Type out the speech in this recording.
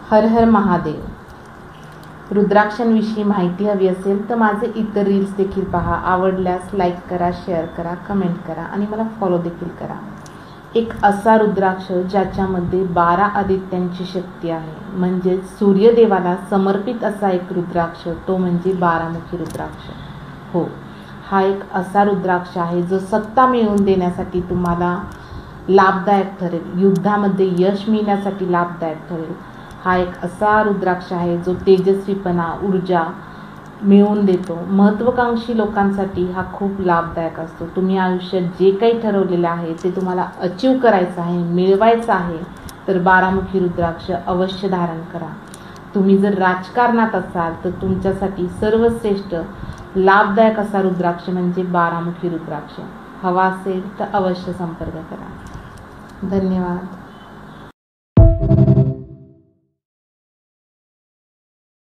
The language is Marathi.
हर हर महादेव. रुद्राक्षांविषयी माहिती हवी असेल तर माझे इतर रील्स देखील पहा. आवडल्यास लाईक करा, शेअर करा, कमेंट करा आणि मला फॉलो देखील करा. एक असा रुद्राक्ष ज्याच्यामध्ये 12 आदित्यांची शक्ती आहे, म्हणजे सूर्यदेवाला समर्पित असा एक रुद्राक्ष, तो म्हणजे 12मुखी रुद्राक्ष. हो, हा एक असा रुद्राक्ष आहे जो सत्ता मिळवून देण्यासाठी तुम्हाला लाभदायक ठरेल, युद्धामध्ये यश मिळण्यासाठी लाभदायक ठरेल. हा एक असा रुद्राक्ष आहे जो तेजस्वीपणा, ऊर्जा मिळवून देतो. महत्त्वाकांक्षी लोकांसाठी हा खूप लाभदायक असतो. तुम्ही आयुष्यात जे काही ठरवलेलं आहे ते तुम्हाला अचीव करायचं आहे, मिळवायचं आहे, तर 12मुखी रुद्राक्ष अवश्य धारण करा. तुम्ही जर राजकारणात असाल तर तुमच्यासाठी सर्वश्रेष्ठ लाभदायक असा रुद्राक्ष म्हणजे 12मुखी रुद्राक्ष. हवा असेल तर अवश्य संपर्क करा. धन्यवाद.